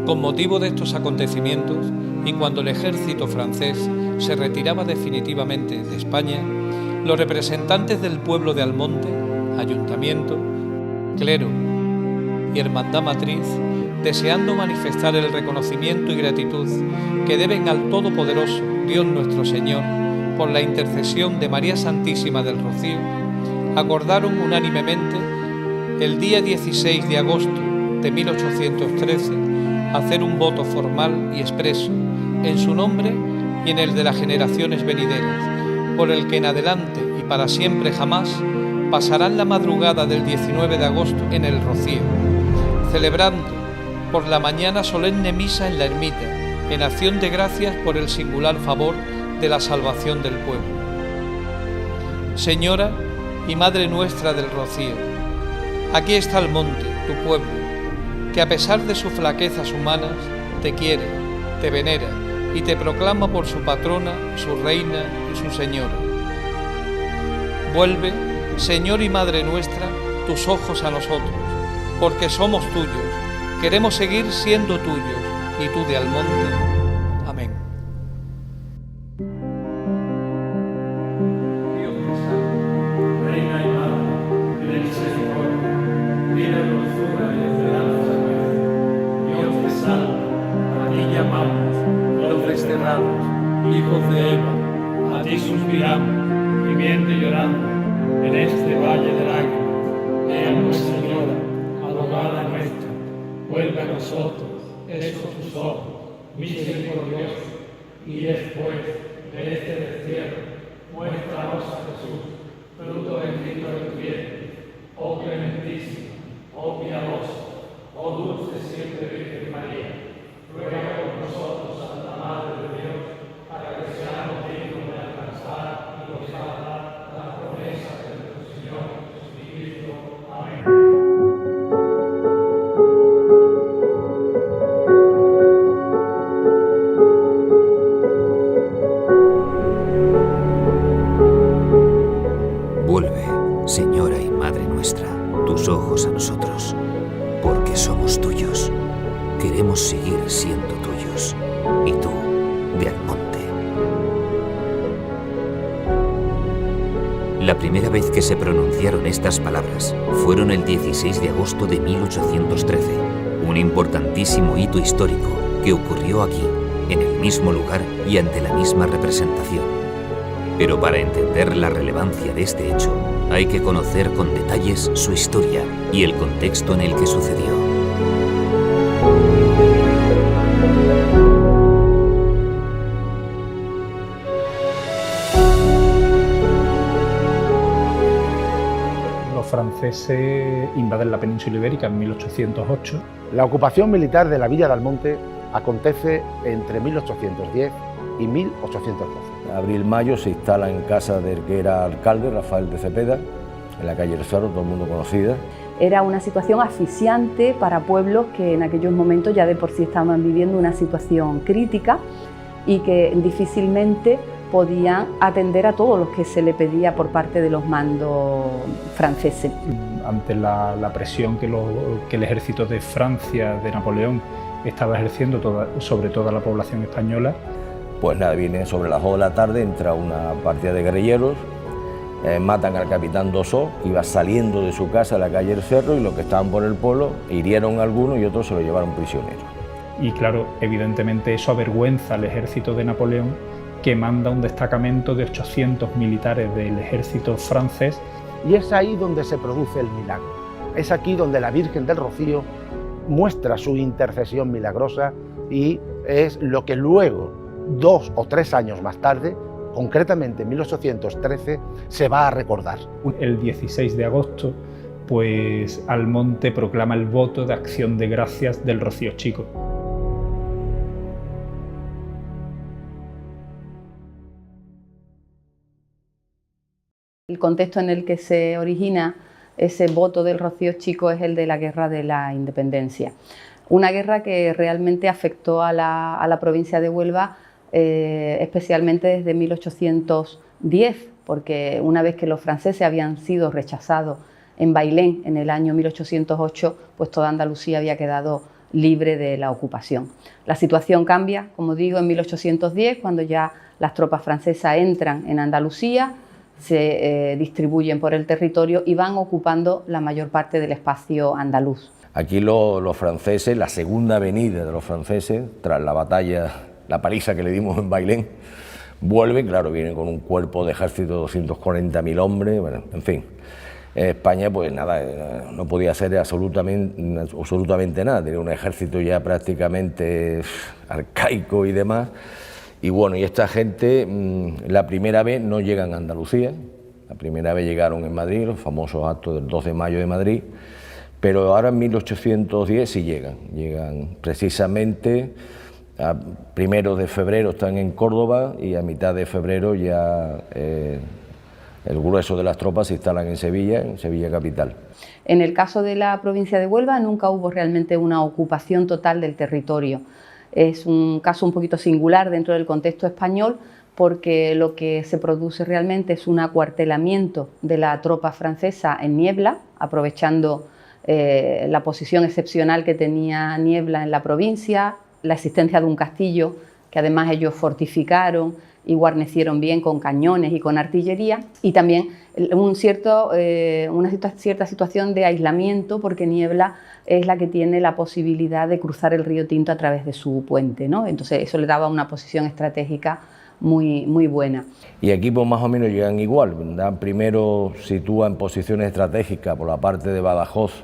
Con motivo de estos acontecimientos, y cuando el ejército francés se retiraba definitivamente de España, los representantes del pueblo de Almonte, ayuntamiento, clero y hermandad matriz, deseando manifestar el reconocimiento y gratitud que deben al Todopoderoso Dios nuestro Señor por la intercesión de María Santísima del Rocío, acordaron unánimemente el día 16 de agosto de 1813 hacer un voto formal y expreso en su nombre y en el de las generaciones venideras, por el que en adelante y para siempre jamás pasarán la madrugada del 19 de agosto en el Rocío, celebrando por la mañana solemne misa en la ermita, en acción de gracias por el singular favor de la salvación del pueblo. Señora y Madre nuestra del Rocío, aquí está el monte, tu pueblo, que a pesar de sus flaquezas humanas, te quiere, te venera y te proclama por su patrona, su reina y su señora. Vuelve, Señor y Madre nuestra, tus ojos a nosotros, porque somos tuyos, queremos seguir siendo tuyos, y tú de Almonte. Amén. Dios te salve, Reina y Madre de misericordia, vida, dulzura y esperanza nuestra. Dios te salve, a ti llamamos, los desterrados, hijos de Eva, a ti suspiramos, gimiendo y llorando, en este valle de lágrimas. Ea pues, Señora, abogada nuestra, vuelve a nosotros esos tus ojos misericordiosos, y después de este destierro, muéstranos a Jesús, fruto bendito de tu vientre, oh clementísima, oh piadosa, oh dulce siempre Virgen María, ruega por nosotros, Santa Madre de Dios, para que seamos dignos de alcanzar y gozar las promesas de nuestro Señor Jesucristo. Amén. Señora y Madre nuestra, tus ojos a nosotros, porque somos tuyos. Queremos seguir siendo tuyos, y tú, de Almonte. La primera vez que se pronunciaron estas palabras fueron el 16 de agosto de 1813, un importantísimo hito histórico que ocurrió aquí, en el mismo lugar y ante la misma representación. Pero para entender la relevancia de este hecho, hay que conocer con detalles su historia y el contexto en el que sucedió. Los franceses invaden la península ibérica en 1808. La ocupación militar de la villa de Almonte acontece entre 1810 y 1812. Abril-mayo se instala en casa del que era alcalde, Rafael de Cepeda, en la calle El Cerro, todo el mundo conocida. Era una situación asfixiante para pueblos que en aquellos momentos ya de por sí estaban viviendo una situación crítica y que difícilmente podían atender a todos los que se le pedía por parte de los mandos franceses. Ante la presión que el ejército de Francia, de Napoleón, estaba ejerciendo sobre toda la población española. Pues nada, viene sobre las 2 de la tarde, entra una partida de guerrilleros, matan al capitán Dosó, que iba saliendo de su casa a la calle El Cerro, y los que estaban por el pueblo hirieron a algunos y otros se lo llevaron prisionero. Y claro, evidentemente eso avergüenza al ejército de Napoleón, que manda un destacamento de 800 militares del ejército francés. Y es ahí donde se produce el milagro. Es aquí donde la Virgen del Rocío muestra su intercesión milagrosa, y es lo que luego, 2 o 3 años más tarde, concretamente en 1813, se va a recordar. El 16 de agosto, pues Almonte proclama el voto de acción de gracias del Rocío Chico. El contexto en el que se origina ese voto del Rocío Chico es el de la Guerra de la Independencia. Una guerra que realmente afectó a la provincia de Huelva, especialmente desde 1810, porque una vez que los franceses habían sido rechazados en Bailén en el año 1808, pues toda Andalucía había quedado libre de la ocupación. La situación cambia, como digo, en 1810, cuando ya las tropas francesas entran en Andalucía, se distribuyen por el territorio y van ocupando la mayor parte del espacio andaluz. Aquí los franceses, la segunda venida de los franceses, tras la batalla, la paliza que le dimos en Bailén, vuelven, claro, vienen con un cuerpo de ejército de 240.000 hombres, bueno, en fin. España, pues nada, no podía hacer absolutamente nada, tenía un ejército ya prácticamente arcaico y demás. Y bueno, y esta gente, la primera vez no llegan a Andalucía, la primera vez llegaron en Madrid, los famosos actos del 2 de mayo de Madrid, pero ahora en 1810 sí llegan precisamente a 1 de febrero están en Córdoba y a mitad de febrero ya el grueso de las tropas se instalan en Sevilla capital. En el caso de la provincia de Huelva nunca hubo realmente una ocupación total del territorio. Es un caso un poquito singular dentro del contexto español porque lo que se produce realmente es un acuartelamiento de la tropa francesa en Niebla, aprovechando la posición excepcional que tenía Niebla en la provincia, la existencia de un castillo que además ellos fortificaron y guarnecieron bien con cañones y con artillería, y también una cierta situación de aislamiento porque Niebla es la que tiene la posibilidad de cruzar el río Tinto a través de su puente, ¿no? Entonces eso le daba una posición estratégica muy buena. Y aquí pues más o menos llegan igual, primero sitúan posiciones estratégicas por la parte de Badajoz,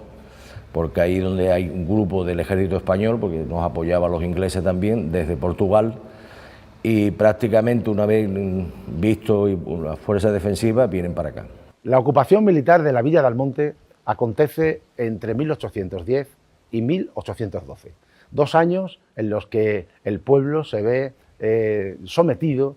porque ahí donde hay un grupo del ejército español, porque nos apoyaban los ingleses también, desde Portugal, y prácticamente una vez visto las fuerzas defensivas vienen para acá. La ocupación militar de la Villa de Almonte acontece entre 1810 y 1812, 2 años en los que el pueblo se ve sometido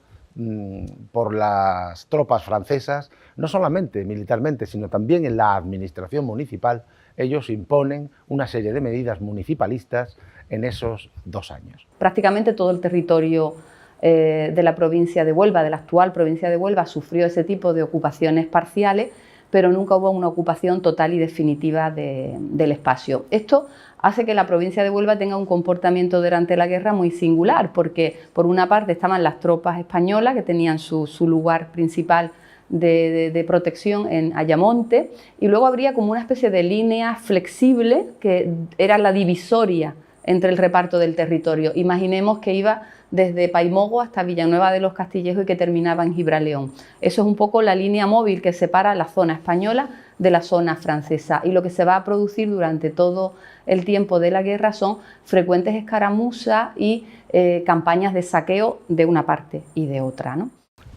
por las tropas francesas, no solamente militarmente, sino también en la administración municipal. Ellos imponen una serie de medidas municipalistas en esos 2 años. Prácticamente todo el territorio de la provincia de Huelva, de la actual provincia de Huelva, sufrió ese tipo de ocupaciones parciales, pero nunca hubo una ocupación total y definitiva del espacio. Esto hace que la provincia de Huelva tenga un comportamiento durante la guerra muy singular, porque por una parte estaban las tropas españolas que tenían su lugar principal de protección en Ayamonte, y luego habría como una especie de línea flexible que era la divisoria entre el reparto del territorio. Imaginemos que iba desde Paimogo hasta Villanueva de los Castillejos y que terminaba en Gibraleón. Eso es un poco la línea móvil que separa la zona española de la zona francesa, y lo que se va a producir durante todo el tiempo de la guerra son frecuentes escaramuzas y campañas de saqueo de una parte y de otra, ¿no?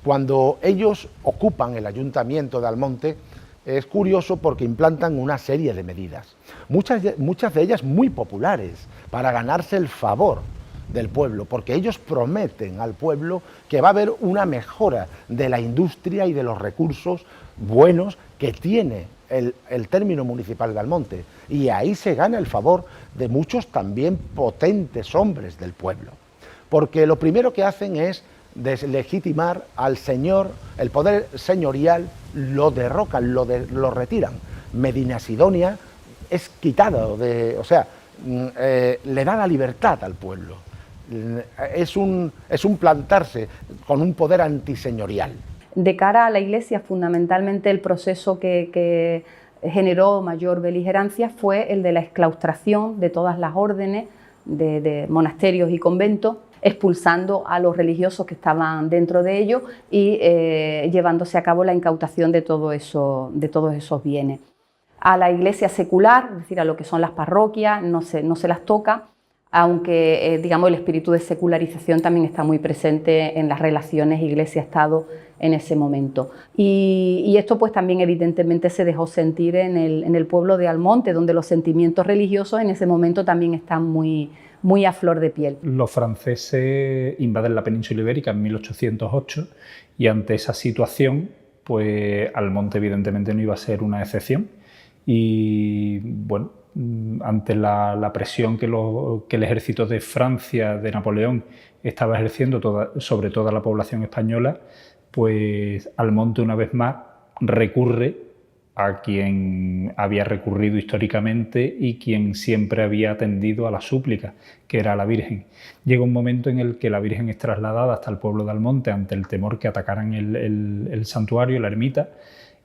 Cuando ellos ocupan el ayuntamiento de Almonte, es curioso porque implantan una serie de medidas, muchas de ellas muy populares, para ganarse el favor del pueblo, porque ellos prometen al pueblo que va a haber una mejora de la industria y de los recursos buenos que tiene el término municipal de Almonte, y ahí se gana el favor de muchos también potentes hombres del pueblo, porque lo primero que hacen es deslegitimar al señor, el poder señorial lo derrocan, lo retiran. Medinasidonia es quitado, le da la libertad al pueblo. Es un plantarse con un poder antiseñorial. De cara a la Iglesia, fundamentalmente el proceso que generó mayor beligerancia fue el de la exclaustración de todas las órdenes de monasterios y conventos, expulsando a los religiosos que estaban dentro de ellos y llevándose a cabo la incautación de todos esos bienes. A la iglesia secular, es decir, a lo que son las parroquias, no se las toca, aunque digamos, el espíritu de secularización también está muy presente en las relaciones iglesia-estado en ese momento. Y esto pues también evidentemente se dejó sentir en el pueblo de Almonte, donde los sentimientos religiosos en ese momento también están muy a flor de piel. Los franceses invaden la península ibérica en 1808 y ante esa situación, pues Almonte evidentemente no iba a ser una excepción. Y bueno, ante la presión que el ejército de Francia, de Napoleón, estaba ejerciendo sobre toda la población española, pues Almonte una vez más recurre a quien había recurrido históricamente y quien siempre había atendido a la súplica, que era la Virgen. Llega un momento en el que la Virgen es trasladada hasta el pueblo de Almonte ante el temor que atacaran el santuario, la ermita,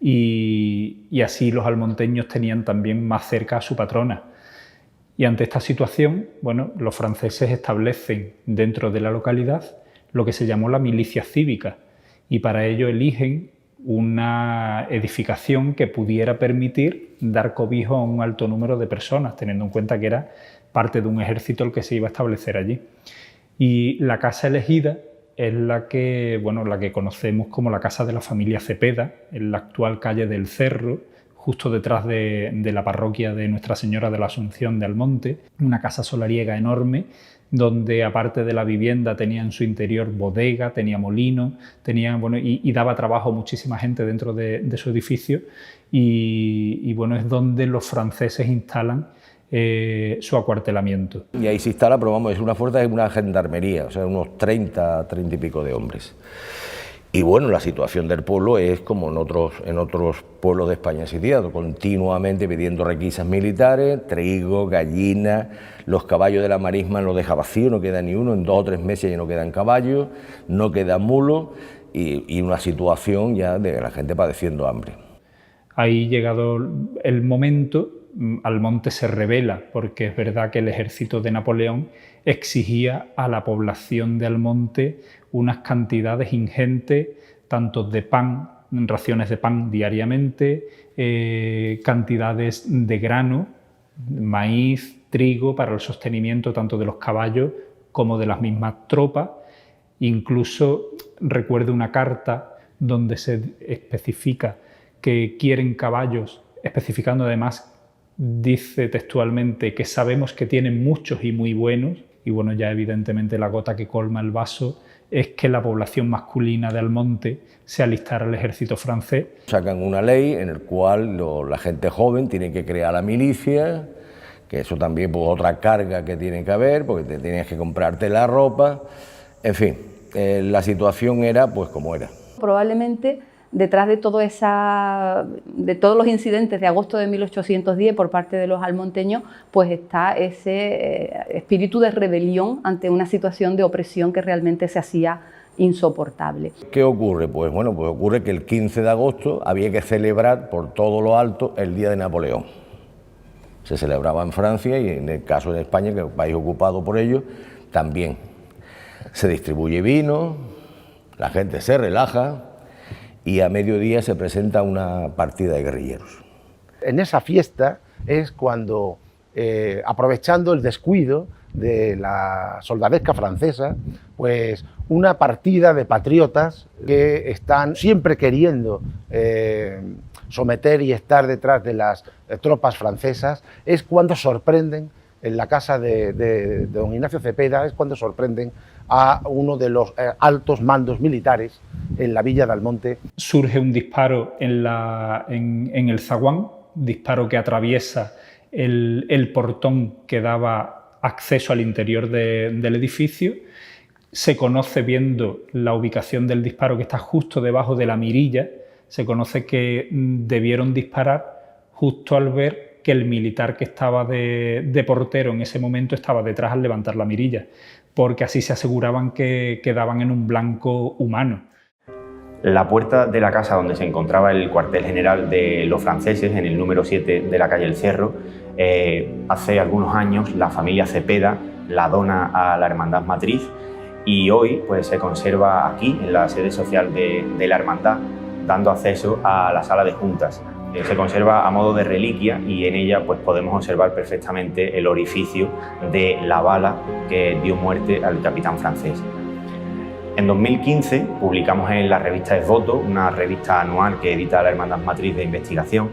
y así los almonteños tenían también más cerca a su patrona. Y ante esta situación, bueno, los franceses establecen dentro de la localidad lo que se llamó la milicia cívica, y para ello eligen una edificación que pudiera permitir dar cobijo a un alto número de personas, teniendo en cuenta que era parte de un ejército el que se iba a establecer allí. Y la casa elegida es la que conocemos como la casa de la familia Cepeda, en la actual calle del Cerro, justo detrás de la parroquia de Nuestra Señora de la Asunción de Almonte, una casa solariega enorme, donde aparte de la vivienda tenía en su interior bodega, tenía molino, y daba trabajo a muchísima gente dentro de su edificio, y es donde los franceses instalan su acuartelamiento. Y ahí se instala, pero vamos, es una fuerza de una gendarmería, o sea, unos 30 y pico de hombres. Y bueno, la situación del pueblo es como en otros pueblos de España sitiados, continuamente pidiendo requisas militares, trigo, gallina, los caballos de la marisma los deja vacío, no queda ni uno, en 2 o 3 meses ya no quedan caballos, no quedan mulos, y una situación ya de la gente padeciendo hambre. Ahí, llegado el momento, Almonte se rebela, porque es verdad que el ejército de Napoleón exigía a la población de Almonte unas cantidades ingentes, tanto de pan, raciones de pan diariamente, cantidades de grano, maíz, trigo, para el sostenimiento tanto de los caballos como de las mismas tropas. Incluso recuerdo una carta donde se especifica que quieren caballos, especificando además, dice textualmente que sabemos que tienen muchos y muy buenos, y bueno, ya evidentemente la gota que colma el vaso es que la población masculina de Almonte se alistara al ejército francés. Sacan una ley en la cual la gente joven tiene que crear la milicia, que eso también pues otra carga que tiene que haber, porque te tienes que comprarte la ropa, en fin, la situación era pues como era. Probablemente detrás de todos los incidentes de agosto de 1810 por parte de los almonteños, pues está ese espíritu de rebelión ante una situación de opresión que realmente se hacía insoportable. ¿Qué ocurre? Pues bueno, pues ocurre que el 15 de agosto había que celebrar por todo lo alto el Día de Napoleón. Se celebraba en Francia y en el caso de España, que es un país ocupado por ellos, también. Se distribuye vino, la gente se relaja, y a mediodía se presenta una partida de guerrilleros. En esa fiesta es cuando, aprovechando el descuido de la soldadesca francesa, pues una partida de patriotas que están siempre queriendo someter y estar detrás de las tropas francesas, es cuando sorprenden en la casa de don Ignacio Cepeda, es cuando sorprenden a uno de los altos mandos militares en la villa de Almonte. Surge un disparo en el zaguán, disparo que atraviesa el portón que daba acceso al interior del edificio. Se conoce, viendo la ubicación del disparo, que está justo debajo de la mirilla, se conoce que debieron disparar justo al ver que el militar que estaba de portero en ese momento estaba detrás al levantar la mirilla, porque así se aseguraban que quedaban en un blanco humano. La puerta de la casa donde se encontraba el cuartel general de los franceses, en el número 7 de la calle El Cerro, hace algunos años la familia Cepeda la dona a la Hermandad Matriz, y hoy pues se conserva aquí, en la sede social de la Hermandad, dando acceso a la sala de juntas. Se conserva a modo de reliquia, y en ella pues podemos observar perfectamente el orificio de la bala que dio muerte al capitán francés. En 2015 publicamos en la revista Esvoto, una revista anual que edita la Hermandad Matriz de Investigación,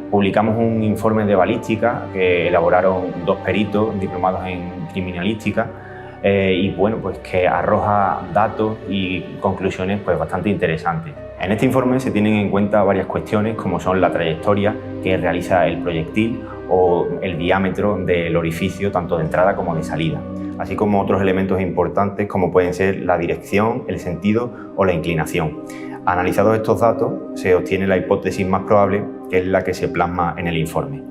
publicamos un informe de balística que elaboraron 2 peritos diplomados en criminalística, y bueno, pues que arroja datos y conclusiones pues bastante interesantes. En este informe se tienen en cuenta varias cuestiones, como son la trayectoria que realiza el proyectil o el diámetro del orificio, tanto de entrada como de salida, así como otros elementos importantes como pueden ser la dirección, el sentido o la inclinación. Analizados estos datos, se obtiene la hipótesis más probable que es la que se plasma en el informe.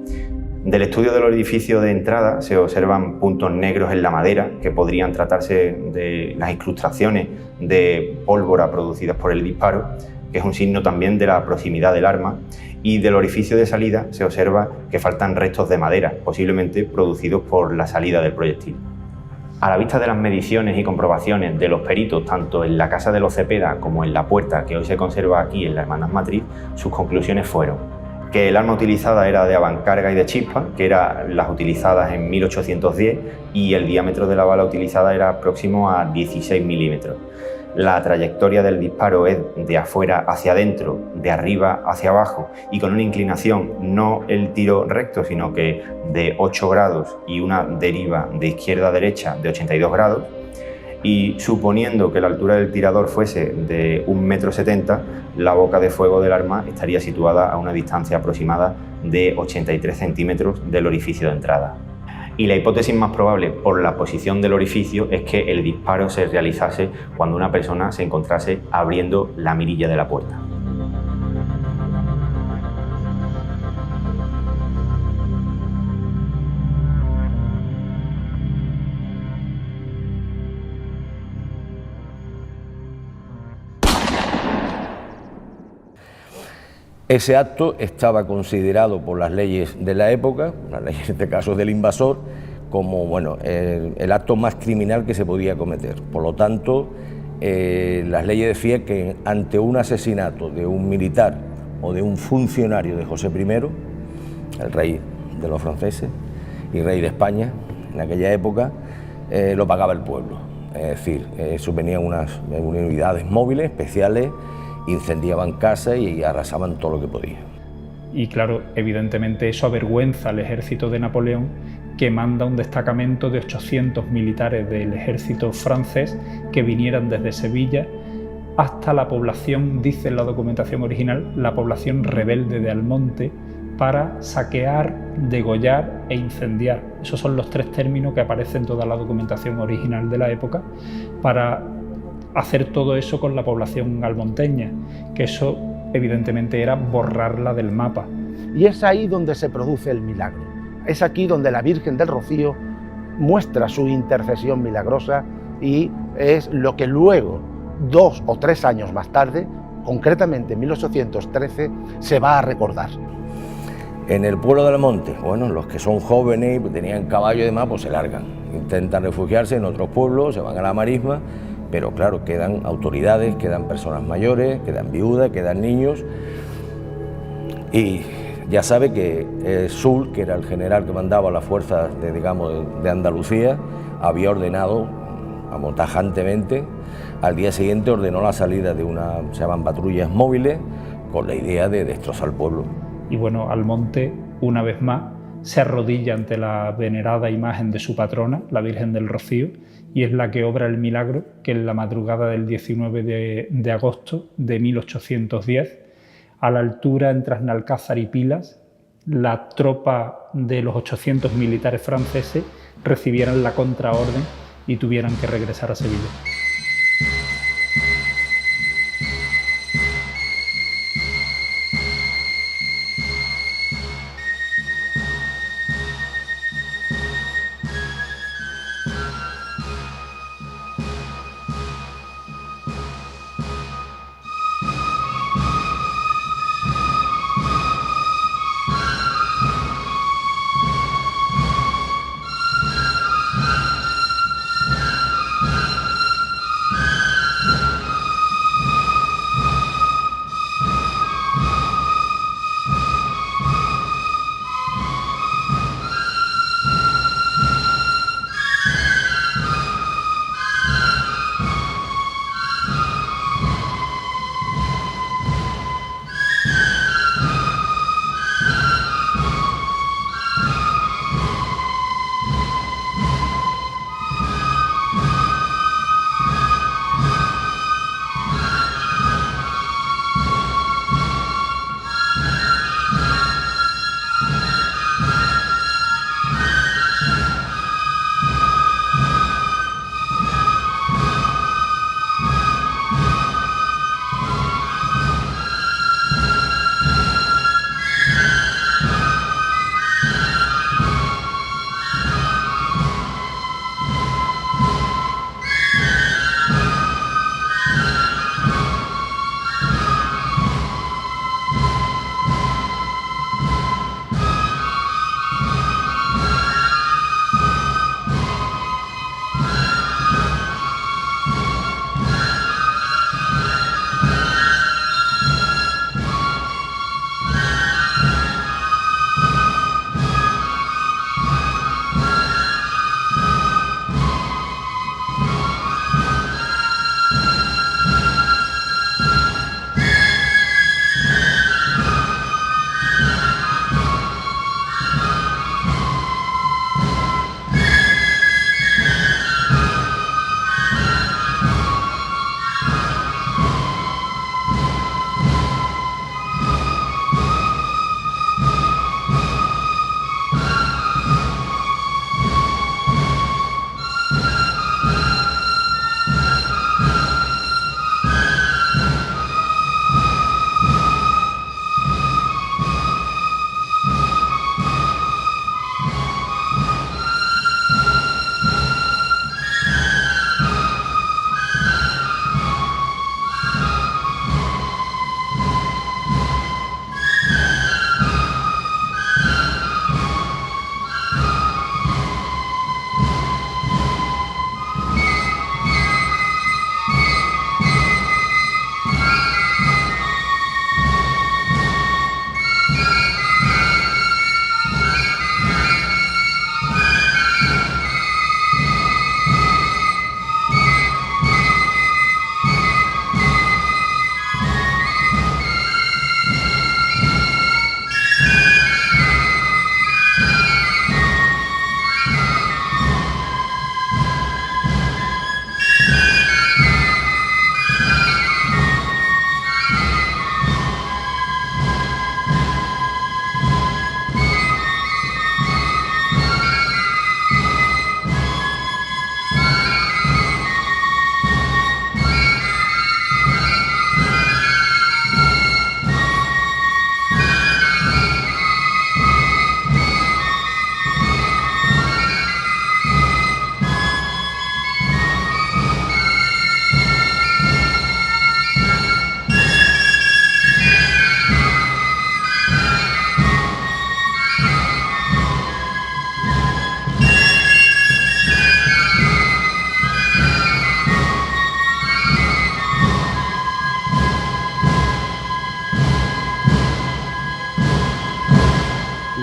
Del estudio del orificio de entrada se observan puntos negros en la madera que podrían tratarse de las incrustaciones de pólvora producidas por el disparo, que es un signo también de la proximidad del arma, y del orificio de salida se observa que faltan restos de madera, posiblemente producidos por la salida del proyectil. A la vista de las mediciones y comprobaciones de los peritos, tanto en la casa de los Cepeda como en la puerta que hoy se conserva aquí en la Hermandad Matriz, sus conclusiones fueron que el arma utilizada era de avancarga y de chispa, que eran las utilizadas en 1810, y el diámetro de la bala utilizada era próximo a 16 milímetros. La trayectoria del disparo es de afuera hacia adentro, de arriba hacia abajo y con una inclinación, no el tiro recto, sino que de 8 grados y una deriva de izquierda a derecha de 82 grados. Y suponiendo que la altura del tirador fuese de 1,70 m, la boca de fuego del arma estaría situada a una distancia aproximada de 83 centímetros del orificio de entrada. Y la hipótesis más probable por la posición del orificio es que el disparo se realizase cuando una persona se encontrase abriendo la mirilla de la puerta. Ese acto estaba considerado por las leyes de la época, las leyes en este caso del invasor, como bueno, el acto más criminal que se podía cometer. Por lo tanto, las leyes decían que ante un asesinato de un militar o de un funcionario de José I, el rey de los franceses y rey de España en aquella época, lo pagaba el pueblo. Es decir, eso venían unas unidades móviles especiales, incendiaban casas y arrasaban todo lo que podían. Y claro, evidentemente eso avergüenza al ejército de Napoleón, que manda un destacamento de 800 militares del ejército francés que vinieran desde Sevilla hasta la población, dice en la documentación original, la población rebelde de Almonte, para saquear, degollar e incendiar. Esos son los 3 términos que aparecen en toda la documentación original de la época, para hacer todo eso con la población almonteña, que eso evidentemente era borrarla del mapa. Y es ahí donde se produce el milagro. Es aquí donde la Virgen del Rocío muestra su intercesión milagrosa y es lo que luego, 2 o 3 años más tarde, concretamente en 1813, se va a recordar. En el pueblo de Almonte, bueno, los que son jóvenes y tenían caballo y demás, pues se largan, intentan refugiarse en otros pueblos, se van a la marisma, pero claro, quedan autoridades, quedan personas mayores, quedan viudas, quedan niños. Y ya sabe que Soult, que era el general que mandaba las fuerzas de Andalucía, había ordenado, vamos, tajantemente, al día siguiente ordenó la salida de se llaman patrullas móviles, con la idea de destrozar el pueblo. Y bueno, Almonte, una vez más, se arrodilla ante la venerada imagen de su patrona, la Virgen del Rocío, y es la que obra el milagro que en la madrugada del 19 de agosto de 1810, a la altura entre Asnalcázar y Pilas, la tropa de los 800 militares franceses recibieran la contraorden y tuvieran que regresar a Sevilla.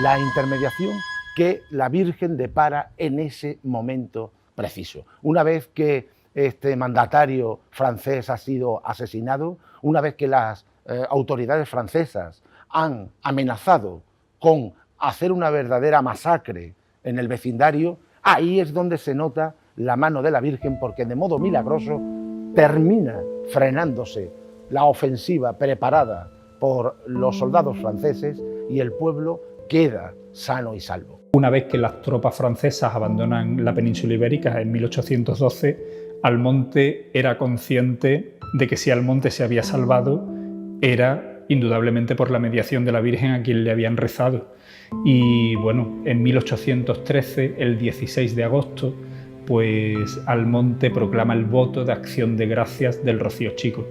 la intermediación que la Virgen depara en ese momento preciso. Una vez que este mandatario francés ha sido asesinado, una vez que las autoridades francesas han amenazado con hacer una verdadera masacre en el vecindario, ahí es donde se nota la mano de la Virgen, porque de modo milagroso termina frenándose la ofensiva preparada por los soldados franceses y el pueblo queda sano y salvo. Una vez que las tropas francesas abandonan la península ibérica en 1812, Almonte era consciente de que si Almonte se había salvado era indudablemente por la mediación de la Virgen a quien le habían rezado. Y bueno, en 1813, el 16 de agosto, pues Almonte proclama el voto de acción de gracias del Rocío Chico.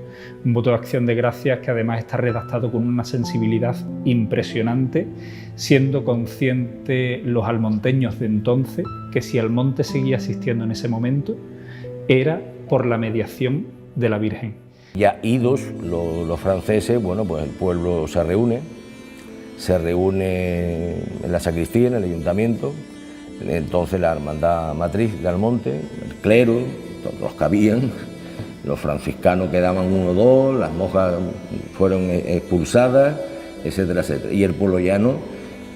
Un voto de acción de gracias que además está redactado con una sensibilidad impresionante, siendo conscientes los almonteños de entonces que si Almonte seguía asistiendo en ese momento era por la mediación de la Virgen. Ya idos los franceses, bueno, pues el pueblo se reúne en la sacristía, en el ayuntamiento. Entonces la hermandad matriz de Almonte, el clero, todos los que habían, los franciscanos quedaban 1 o 2, las monjas fueron expulsadas, etcétera, etcétera. Y el pueblo llano,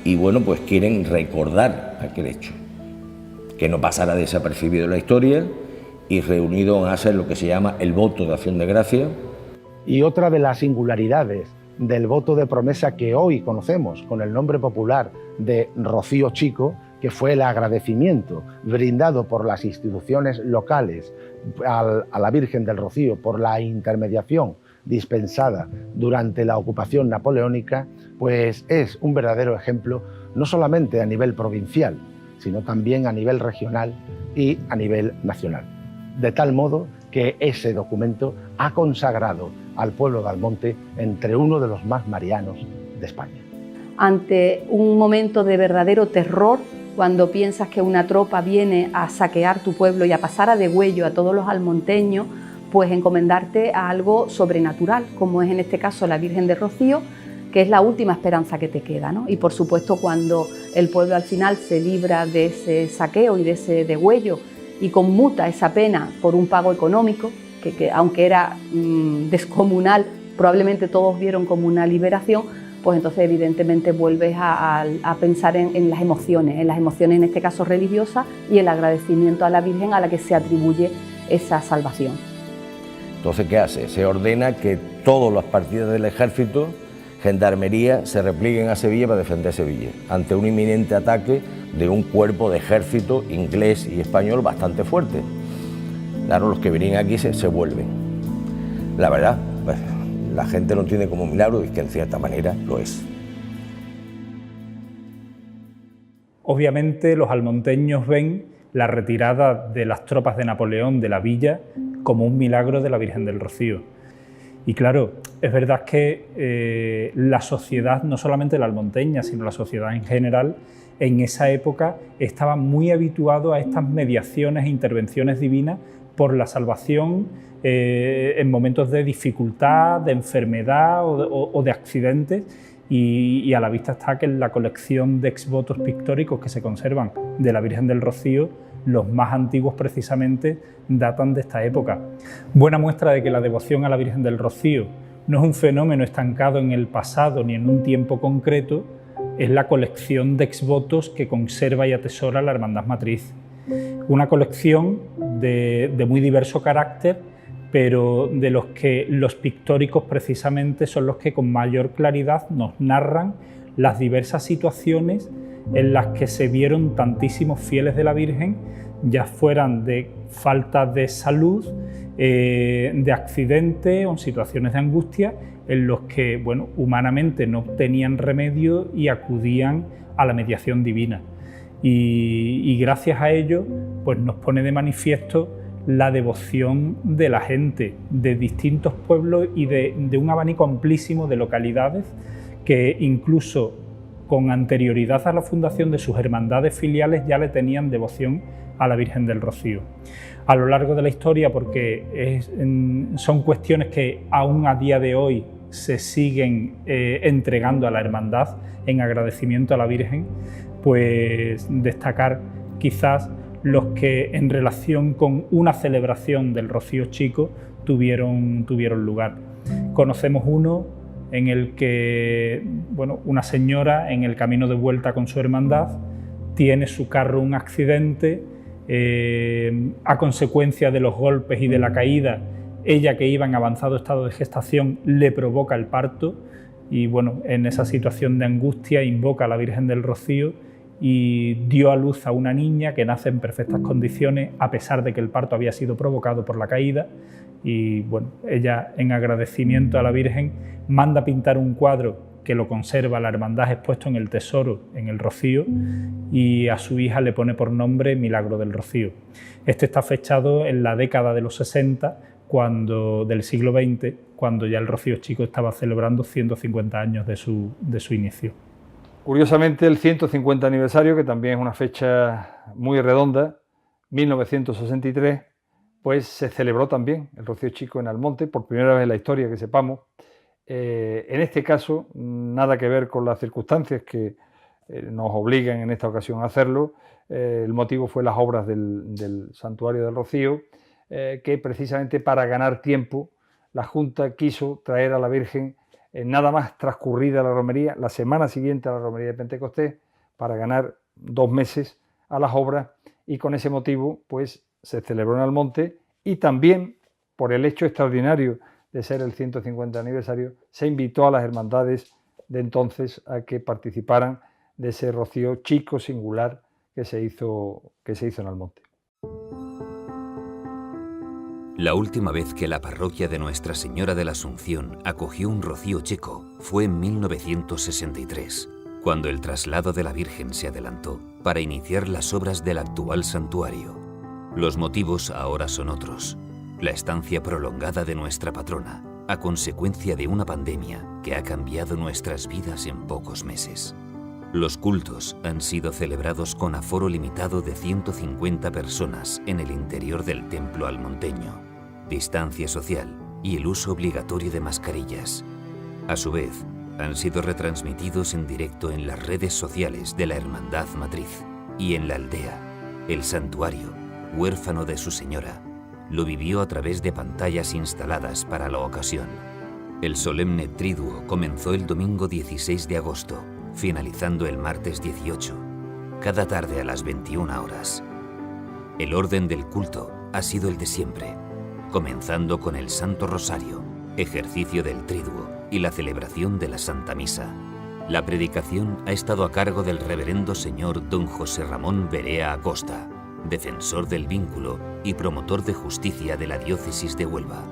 y bueno, pues quieren recordar aquel hecho, que no pasara desapercibido en la historia, y reunidos a hacer lo que se llama el voto de acción de gracia. Y otra de las singularidades del voto de promesa que hoy conocemos con el nombre popular de Rocío Chico, que fue el agradecimiento brindado por las instituciones locales a la Virgen del Rocío por la intermediación dispensada durante la ocupación napoleónica, pues es un verdadero ejemplo no solamente a nivel provincial, sino también a nivel regional y a nivel nacional. De tal modo que ese documento ha consagrado al pueblo de Almonte entre uno de los más marianos de España. Ante un momento de verdadero terror, cuando piensas que una tropa viene a saquear tu pueblo y a pasar a degüello a todos los almonteños, pues encomendarte a algo sobrenatural, como es en este caso la Virgen de Rocío, que es la última esperanza que te queda, ¿no? Y por supuesto cuando el pueblo al final se libra de ese saqueo y de ese degüello y conmuta esa pena por un pago económico, que aunque era descomunal, probablemente todos vieron como una liberación, pues entonces evidentemente vuelves a pensar en las emociones en este caso religiosas, y el agradecimiento a la Virgen a la que se atribuye esa salvación. Entonces, ¿qué hace? Se ordena que todas las partidas del ejército, gendarmería, se replieguen a Sevilla para defender Sevilla, ante un inminente ataque de un cuerpo de ejército inglés y español bastante fuerte. Claro, los que vienen aquí se vuelven. La verdad, pues, la gente lo entiende como un milagro, y que en cierta manera lo es. Obviamente los almonteños ven la retirada de las tropas de Napoleón de la villa como un milagro de la Virgen del Rocío. Y claro, es verdad que la sociedad, no solamente la almonteña, sino la sociedad en general, en esa época estaba muy habituado a estas mediaciones e intervenciones divinas por la salvación en momentos de dificultad, de enfermedad o de accidentes, y a la vista está que en la colección de exvotos pictóricos que se conservan de la Virgen del Rocío, los más antiguos precisamente datan de esta época. Buena muestra de que la devoción a la Virgen del Rocío no es un fenómeno estancado en el pasado ni en un tiempo concreto, es la colección de exvotos que conserva y atesora la Hermandad Matriz. Una colección de muy diverso carácter, pero de los que los pictóricos precisamente son los que con mayor claridad nos narran las diversas situaciones en las que se vieron tantísimos fieles de la Virgen, ya fueran de falta de salud, de accidente o en situaciones de angustia, en los que, bueno, humanamente no tenían remedio y acudían a la mediación divina. Y gracias a ello, pues nos pone de manifiesto la devoción de la gente de distintos pueblos y de un abanico amplísimo de localidades que incluso con anterioridad a la fundación de sus hermandades filiales ya le tenían devoción a la Virgen del Rocío. A lo largo de la historia, porque son cuestiones que aún a día de hoy se siguen entregando a la hermandad en agradecimiento a la Virgen, pues destacar quizás los que en relación con una celebración del Rocío Chico tuvieron lugar. Conocemos uno en el que una señora en el camino de vuelta con su hermandad tiene su carro un accidente, a consecuencia de los golpes y de la caída, ella, que iba en avanzado estado de gestación, le provoca el parto y en esa situación de angustia invoca a la Virgen del Rocío y dio a luz a una niña que nace en perfectas condiciones a pesar de que el parto había sido provocado por la caída. Y ella, en agradecimiento a la Virgen, manda pintar un cuadro que lo conserva la hermandad expuesto en el tesoro en el Rocío, y a su hija le pone por nombre Milagro del Rocío. Este está fechado en la década de los 60, del siglo XX, cuando ya el Rocío Chico estaba celebrando 150 años de su inicio. Curiosamente, el 150 aniversario, que también es una fecha muy redonda, 1963, pues se celebró también el Rocío Chico en Almonte, por primera vez en la historia que sepamos. En este caso, nada que ver con las circunstancias que nos obligan en esta ocasión a hacerlo. El motivo fue las obras del Santuario del Rocío, que precisamente para ganar tiempo la Junta quiso traer a la Virgen nada más transcurrida la romería, la semana siguiente a la romería de Pentecostés, para ganar 2 meses a las obras, y con ese motivo pues se celebró en Almonte, y también por el hecho extraordinario de ser el 150 aniversario, se invitó a las hermandades de entonces a que participaran de ese Rocío Chico singular que se hizo en Almonte. La última vez que la parroquia de Nuestra Señora de la Asunción acogió un Rocío Chico fue en 1963, cuando el traslado de la Virgen se adelantó para iniciar las obras del actual santuario. Los motivos ahora son otros. La estancia prolongada de nuestra patrona, a consecuencia de una pandemia que ha cambiado nuestras vidas en pocos meses. Los cultos han sido celebrados con aforo limitado de 150 personas en el interior del templo almonteño, distancia social y el uso obligatorio de mascarillas. A su vez, han sido retransmitidos en directo en las redes sociales de la Hermandad Matriz, y en la aldea, el santuario, huérfano de su señora, lo vivió a través de pantallas instaladas para la ocasión. El solemne triduo comenzó el domingo 16 de agosto, finalizando el martes 18, cada tarde a las 21 horas. El orden del culto ha sido el de siempre, comenzando con el Santo Rosario, ejercicio del triduo y la celebración de la Santa Misa. La predicación ha estado a cargo del reverendo señor don José Ramón Berea Acosta, defensor del vínculo y promotor de justicia de la diócesis de Huelva.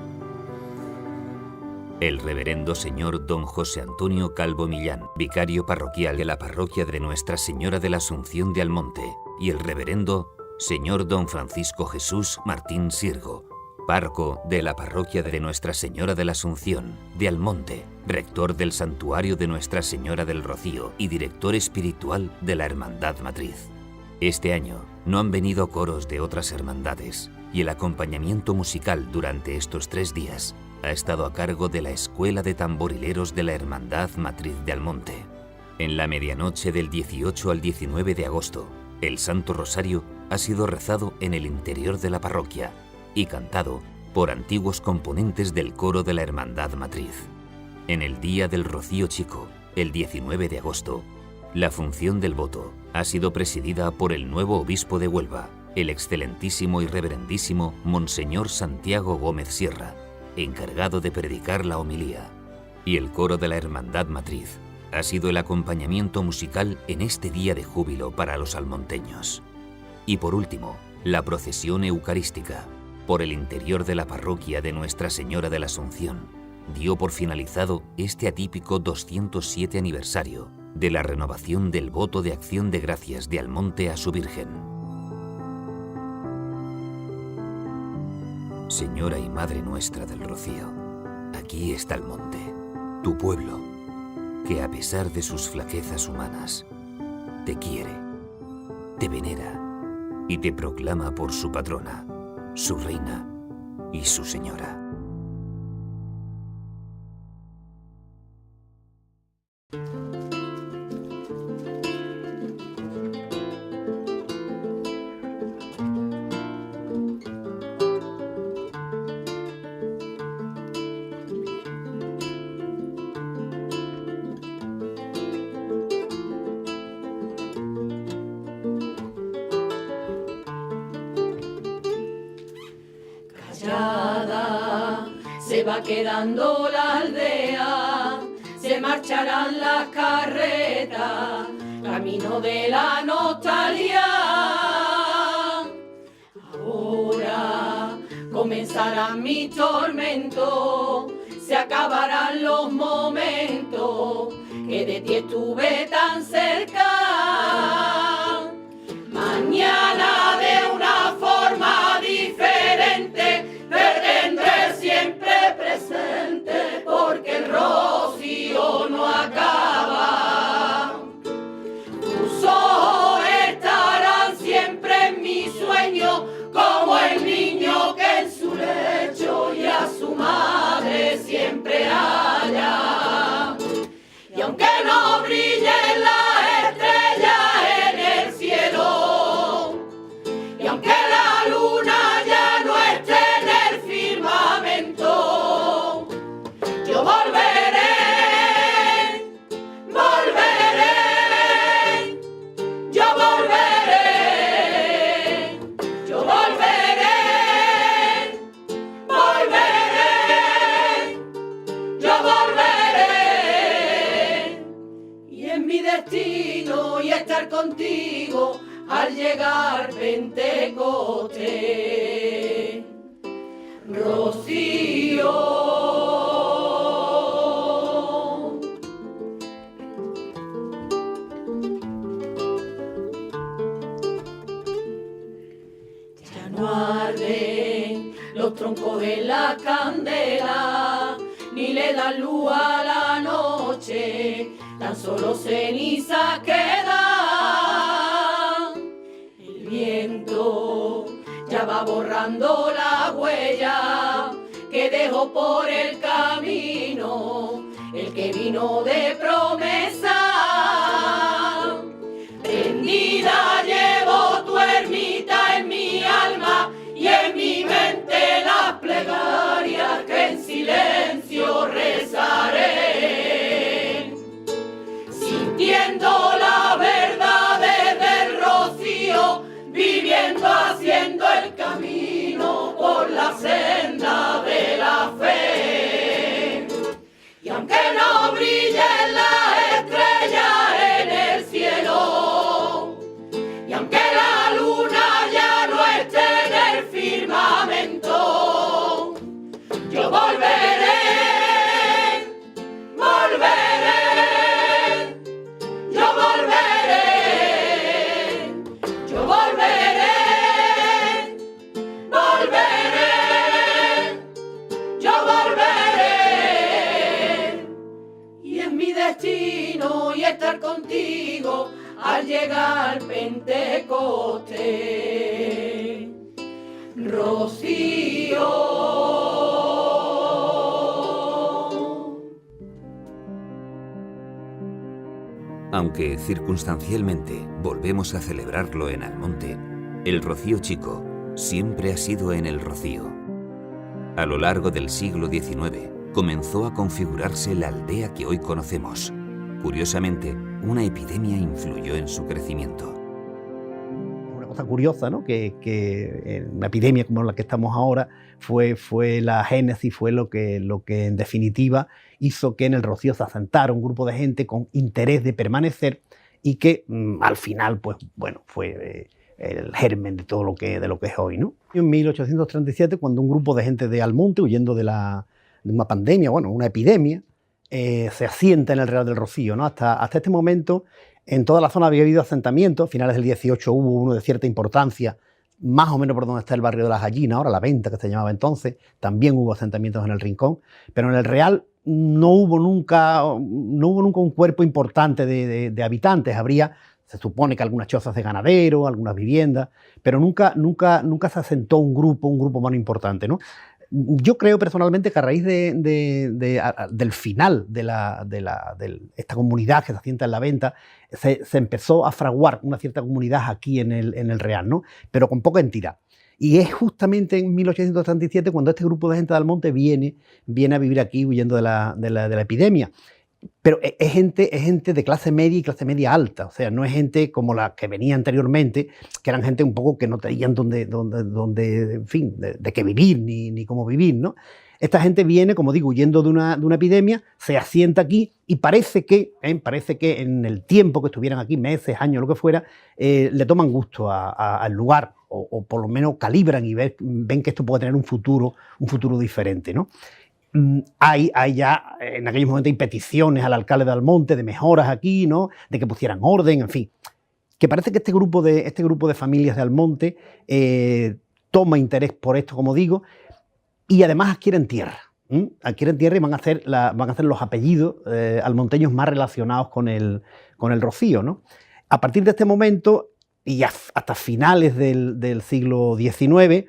El reverendo señor don José Antonio Calvo Millán, vicario parroquial de la parroquia de Nuestra Señora de la Asunción de Almonte, y el reverendo señor don Francisco Jesús Martín Sirgo, párroco de la parroquia de Nuestra Señora de la Asunción de Almonte, rector del santuario de Nuestra Señora del Rocío y director espiritual de la Hermandad Matriz. Este año no han venido coros de otras hermandades, y el acompañamiento musical durante estos 3 días ha estado a cargo de la Escuela de Tamborileros de la Hermandad Matriz de Almonte. En la medianoche del 18 al 19 de agosto, el Santo Rosario ha sido rezado en el interior de la parroquia y cantado por antiguos componentes del coro de la Hermandad Matriz. En el día del Rocío Chico, el 19 de agosto, la función del voto ha sido presidida por el nuevo obispo de Huelva, el excelentísimo y reverendísimo Monseñor Santiago Gómez Sierra, encargado de predicar la homilía. Y el coro de la Hermandad Matriz ha sido el acompañamiento musical en este día de júbilo para los almonteños. Y por último, la procesión eucarística por el interior de la parroquia de Nuestra Señora de la Asunción dio por finalizado este atípico 207 aniversario de la renovación del voto de acción de gracias de Almonte a su Virgen. Señora y Madre nuestra del Rocío, aquí está Almonte, tu pueblo, que a pesar de sus flaquezas humanas, te quiere, te venera y te proclama por su patrona, su reina y su señora. se va quedando la aldea, se marcharán las carretas, camino de la nostalgia. Ahora comenzarán mis tormentos, se acabarán los momentos que de ti estuve tan cerca. Mañana de una forma diferente te tendré siempre presente, porque el rocío no acaba. Tus ojos estarán siempre en mi sueño, como el niño que en su lecho y a su madre siempre halla. Y aunque no brillen las estrellas en el cielo, y aunque la luna ya no esté en el firmamento, yo volveré, volveré, yo volveré, yo volveré, volveré, yo volveré. Y es mi destino y estar contigo al llegar Pentecostés. Rocío. Ya no arden los troncos en la candela, ni le dan luz a la noche, tan solo cenizas quedan. El viento ya va borrando la huella que dejó por el camino el que vino de promesa. Prendida llevo tu ermita en mi alma y en mi mente las plegarias que en silencio rezaré, sintiendo la verdad del rocío, viviendo, haciendo el camino por la senda de la fe. Y aunque no brillen las estrellas en el cielo, y aunque la luna ya no esté en el firmamento, yo volveré, volveré, yo volveré, yo volveré, volveré, yo volveré. Y es mi destino y estar contigo al llegar Pentecostés. Rocío. Aunque circunstancialmente volvemos a celebrarlo en Almonte, el Rocío Chico siempre ha sido en el Rocío. A lo largo del siglo XIX comenzó a configurarse la aldea que hoy conocemos. Curiosamente, una epidemia influyó en su crecimiento. Una cosa curiosa, ¿no? que una epidemia como la que estamos ahora fue la génesis, fue lo que en definitiva hizo que en el Rocío se asentara un grupo de gente con interés de permanecer y que al final, pues bueno, fue el germen de todo lo que es hoy, ¿no? En 1837, cuando un grupo de gente de Almonte, huyendo de una pandemia, bueno, una epidemia, se asienta en el Real del Rocío, ¿no? Hasta este momento, en toda la zona había habido asentamientos. A finales del 18 hubo uno de cierta importancia, más o menos por donde está el barrio de las Gallinas, ahora La Venta, que se llamaba entonces. También hubo asentamientos en el Rincón, pero en el Real no hubo nunca un cuerpo importante de habitantes. Se supone que algunas chozas de ganadero, algunas viviendas, pero nunca se asentó un grupo más importante, ¿no? Yo creo personalmente que a raíz del final de esta comunidad que se asienta en La Venta, se empezó a fraguar una cierta comunidad aquí en el Real, ¿no? Pero con poca entidad. Y es justamente en 1837 cuando este grupo de gente de Almonte viene a vivir aquí huyendo de la epidemia. Pero es gente de clase media y clase media alta, o sea, no es gente como la que venía anteriormente, que eran gente un poco que no tenían en fin, de qué vivir ni cómo vivir, ¿no? Esta gente viene, como digo, huyendo de una epidemia, se asienta aquí y parece que en el tiempo que estuvieran aquí, meses, años, lo que fuera, le toman gusto al lugar o por lo menos calibran y ven que esto puede tener un futuro diferente, ¿no? Hay ya, en aquellos momentos, hay peticiones al alcalde de Almonte de mejoras aquí, ¿no? De que pusieran orden, en fin. Que parece que este grupo de familias de Almonte toma interés por esto, como digo, y además adquieren tierra. Adquieren tierra y van a hacer los apellidos almonteños más relacionados con el rocío, ¿no? A partir de este momento, y hasta finales del siglo XIX,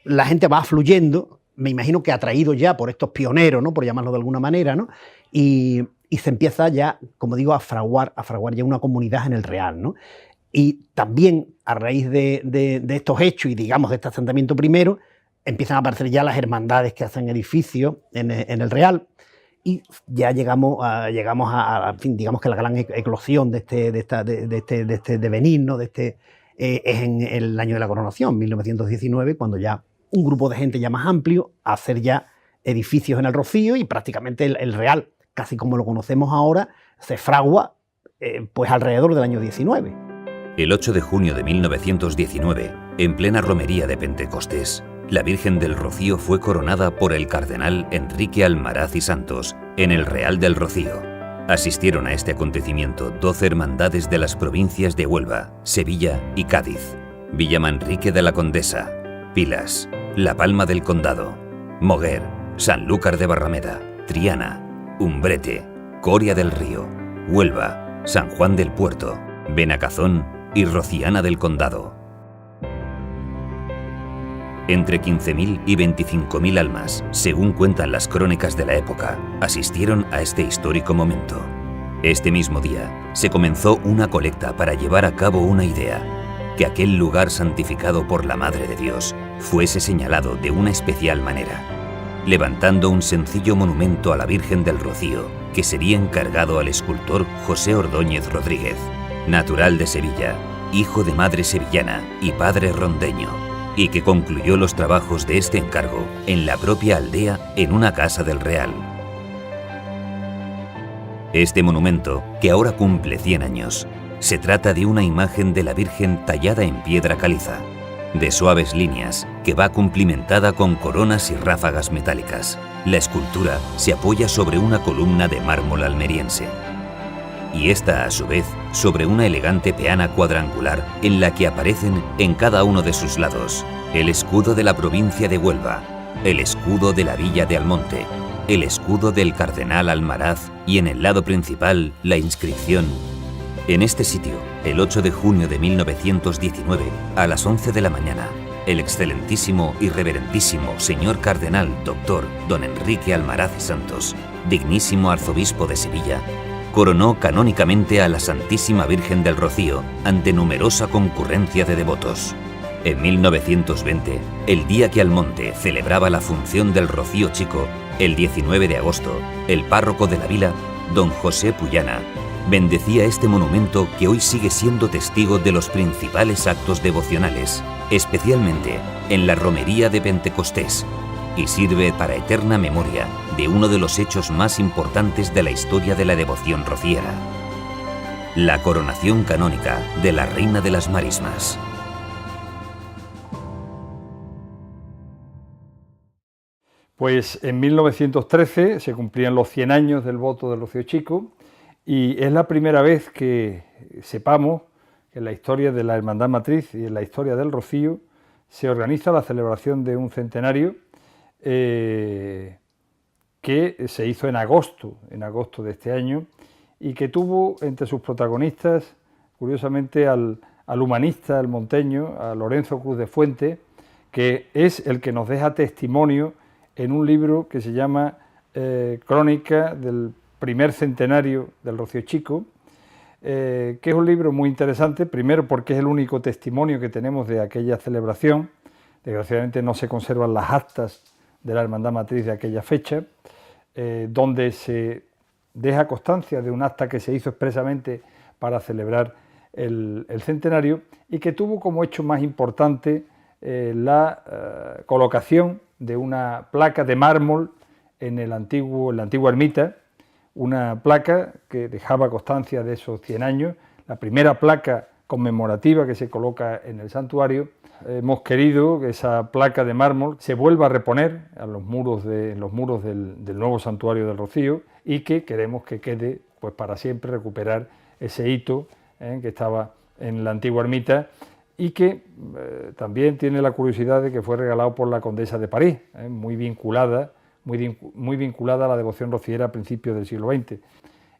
la gente va fluyendo, me imagino que atraído ya por estos pioneros, ¿no? Por llamarlo de alguna manera, ¿no? Y se empieza ya, como digo, a fraguar ya una comunidad en el Real, ¿no? Y también a raíz de estos hechos y, digamos, de este asentamiento primero, empiezan a aparecer ya las hermandades que hacen edificios en el Real, y ya llegamos a en fin, digamos que la gran eclosión de este devenir, ¿no? Es en el año de la coronación, 1919, cuando ya un grupo de gente ya más amplio a hacer ya edificios en el Rocío, y prácticamente el Real, casi como lo conocemos ahora, se fragua pues alrededor del año 19. El 8 de junio de 1919, en plena romería de Pentecostés, la Virgen del Rocío fue coronada por el cardenal Enrique Almaraz y Santos en el Real del Rocío. Asistieron a este acontecimiento 12 hermandades de las provincias de Huelva, Sevilla y Cádiz, Villamanrique de la Condesa, Pilas, La Palma del Condado, Moguer, Sanlúcar de Barrameda, Triana, Umbrete, Coria del Río, Huelva, San Juan del Puerto, Benacazón y Rociana del Condado. Entre 15.000 y 25.000 almas, según cuentan las crónicas de la época, asistieron a este histórico momento. Este mismo día se comenzó una colecta para llevar a cabo una idea: que aquel lugar santificado por la Madre de Dios fuese señalado de una especial manera, levantando un sencillo monumento a la Virgen del Rocío que sería encargado al escultor José Ordóñez Rodríguez, natural de Sevilla, hijo de madre sevillana y padre rondeño, y que concluyó los trabajos de este encargo en la propia aldea en una casa del Real. Este monumento, que ahora cumple 100 años, se trata de una imagen de la Virgen tallada en piedra caliza, de suaves líneas, que va cumplimentada con coronas y ráfagas metálicas. La escultura se apoya sobre una columna de mármol almeriense, y esta, a su vez, sobre una elegante peana cuadrangular en la que aparecen en cada uno de sus lados el escudo de la provincia de Huelva, el escudo de la villa de Almonte, el escudo del cardenal Almaraz y en el lado principal la inscripción: en este sitio, el 8 de junio de 1919, a las 11 de la mañana, el excelentísimo y reverendísimo señor cardenal doctor don Enrique Almaraz y Santos, dignísimo arzobispo de Sevilla, coronó canónicamente a la Santísima Virgen del Rocío ante numerosa concurrencia de devotos. En 1920, el día que Almonte celebraba la función del Rocío Chico, el 19 de agosto, el párroco de la vila, don José Puyana, bendecía este monumento que hoy sigue siendo testigo de los principales actos devocionales, especialmente en la romería de Pentecostés, y sirve para eterna memoria de uno de los hechos más importantes de la historia de la devoción rociera: la coronación canónica de la Reina de las Marismas. Pues en 1913 se cumplían los 100 años del voto del Rocío Chico, y es la primera vez que sepamos que en la historia de la Hermandad Matriz y en la historia del Rocío se organiza la celebración de un centenario que se hizo en agosto de este año, y que tuvo entre sus protagonistas, curiosamente, al humanista almonteño, a Lorenzo Cruz de Fuente, que es el que nos deja testimonio en un libro que se llama Crónica del primer centenario del Rocío Chico, que es un libro muy interesante, primero porque es el único testimonio que tenemos de aquella celebración. Desgraciadamente no se conservan las actas de la Hermandad Matriz de aquella fecha, donde se deja constancia de un acta que se hizo expresamente para celebrar el centenario, y que tuvo como hecho más importante la colocación de una placa de mármol en la antigua ermita, una placa que dejaba constancia de esos 100 años, la primera placa conmemorativa que se coloca en el santuario. Hemos querido que esa placa de mármol se vuelva a reponer en los muros del nuevo santuario del Rocío, y que queremos que quede pues para siempre, recuperar ese hito que estaba en la antigua ermita, y que también tiene la curiosidad de que fue regalado por la condesa de París, muy vinculada a la devoción rociera a principios del siglo XX,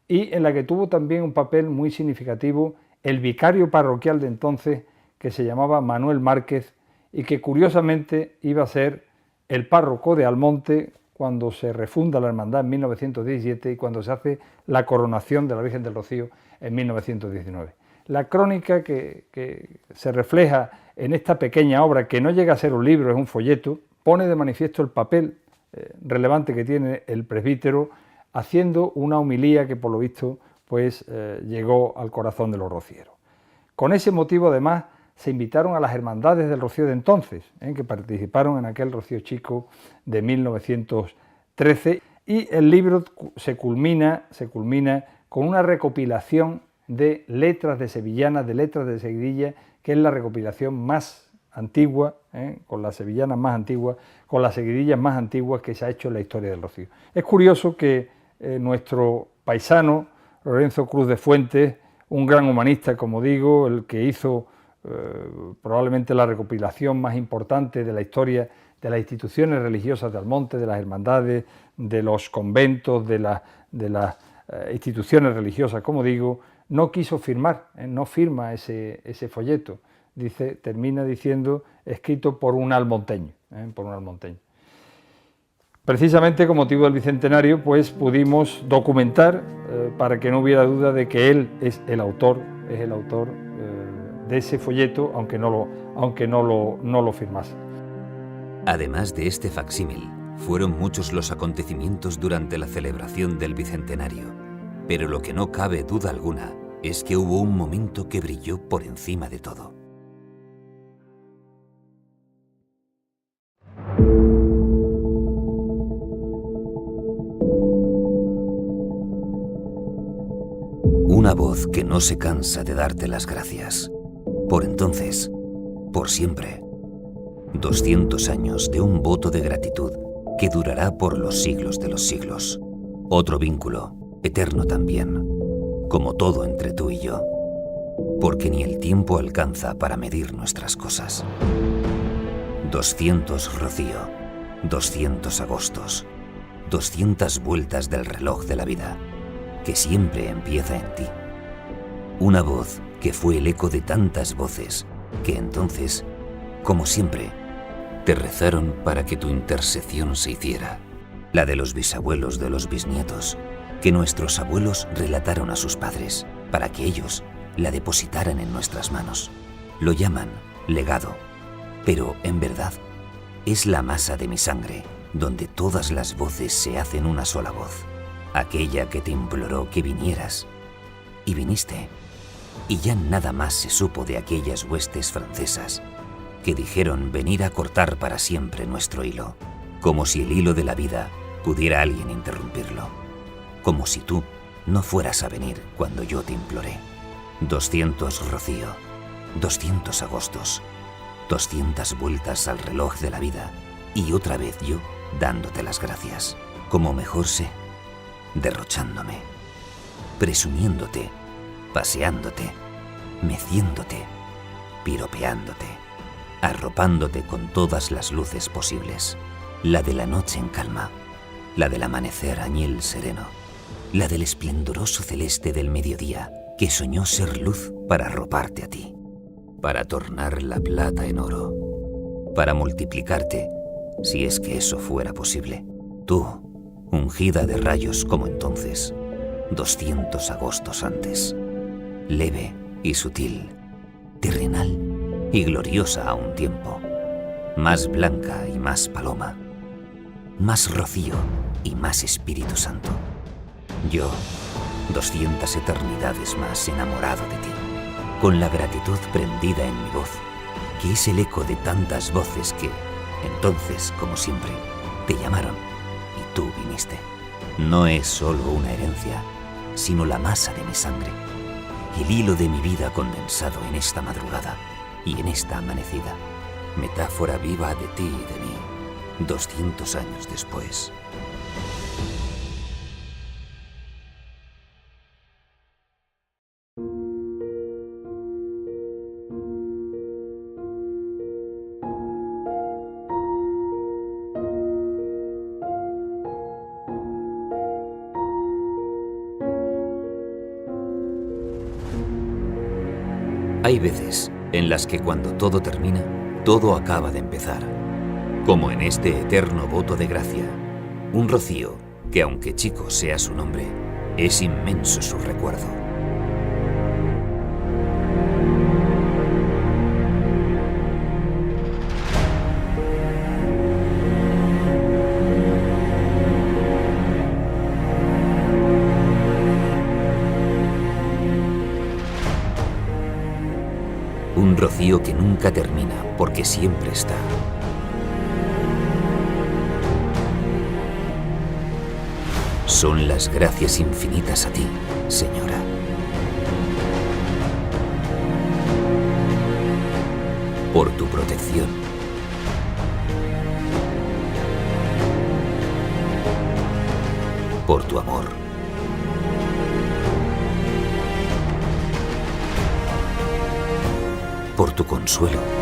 y en la que tuvo también un papel muy significativo el vicario parroquial de entonces, que se llamaba Manuel Márquez, y que curiosamente iba a ser el párroco de Almonte cuando se refunda la hermandad en 1917 y cuando se hace la coronación de la Virgen del Rocío en 1919. La crónica que se refleja en esta pequeña obra, que no llega a ser un libro, es un folleto, pone de manifiesto el papel relevante que tiene el presbítero, haciendo una homilía que por lo visto pues llegó al corazón de los rocieros. Con ese motivo, además, se invitaron a las hermandades del Rocío de entonces, que participaron en aquel Rocío Chico de 1913, y el libro se culmina con una recopilación de letras de sevillanas, de letras de Seguidilla, que es la recopilación más antigua, con las sevillanas más antiguas, con las seguidillas más antiguas que se ha hecho en la historia del Rocío. Es curioso que nuestro paisano, Lorenzo Cruz de Fuentes, un gran humanista, como digo, el que hizo probablemente la recopilación más importante de la historia de las instituciones religiosas de Almonte, de las hermandades, de los conventos, de las instituciones religiosas, como digo, no quiso firmar, no firma ese folleto. Termina diciendo escrito por un almonteño, Precisamente con motivo del bicentenario, pues pudimos documentar para que no hubiera duda de que él es el autor de ese folleto, aunque no lo firmase. Además de este facsímil, fueron muchos los acontecimientos durante la celebración del bicentenario, pero lo que no cabe duda alguna es que hubo un momento que brilló por encima de todo. Una voz que no se cansa de darte las gracias. Por entonces, por siempre. 200 años de un voto de gratitud que durará por los siglos de los siglos. Otro vínculo, eterno también, como todo entre tú y yo, porque ni el tiempo alcanza para medir nuestras cosas. 200 Rocío, 200 agostos, 200 vueltas del reloj de la vida, que siempre empieza en ti. Una voz que fue el eco de tantas voces que entonces, como siempre, te rezaron para que tu intercesión se hiciera. La de los bisabuelos de los bisnietos, que nuestros abuelos relataron a sus padres, para que ellos la depositaran en nuestras manos. Lo llaman legado, pero en verdad es la masa de mi sangre, donde todas las voces se hacen una sola voz, aquella que te imploró que vinieras, y viniste, y ya nada más se supo de aquellas huestes francesas que dijeron venir a cortar para siempre nuestro hilo, como si el hilo de la vida pudiera alguien interrumpirlo, como si tú no fueras a venir cuando yo te imploré. 200 Rocío, 200 agostos, 200 vueltas al reloj de la vida, y otra vez yo dándote las gracias, como mejor sé, derrochándome, presumiéndote, paseándote, meciéndote, piropeándote, arropándote con todas las luces posibles, la de la noche en calma, la del amanecer añil sereno, la del esplendoroso celeste del mediodía que soñó ser luz para arroparte a ti, para tornar la plata en oro, para multiplicarte, si es que eso fuera posible. Tú, ungida de rayos como entonces, 200 agostos antes, leve y sutil, terrenal y gloriosa a un tiempo, más blanca y más paloma, más rocío y más Espíritu Santo. Yo, 200 eternidades más enamorado de ti, con la gratitud prendida en mi voz, que es el eco de tantas voces que, Entonces, como siempre, te llamaron y tú viniste. No es solo una herencia, sino la masa de mi sangre, el hilo de mi vida condensado en esta madrugada y en esta amanecida, metáfora viva de ti y de mí, 200 años después. Hay veces en las que cuando todo termina, todo acaba de empezar. Como en este eterno voto de gracia, un rocío que, aunque chico sea su nombre, es inmenso su recuerdo. Un rocío que nunca termina porque siempre está. Son las gracias infinitas a ti, Señora. Por tu protección. Por tu amor. Por tu consuelo.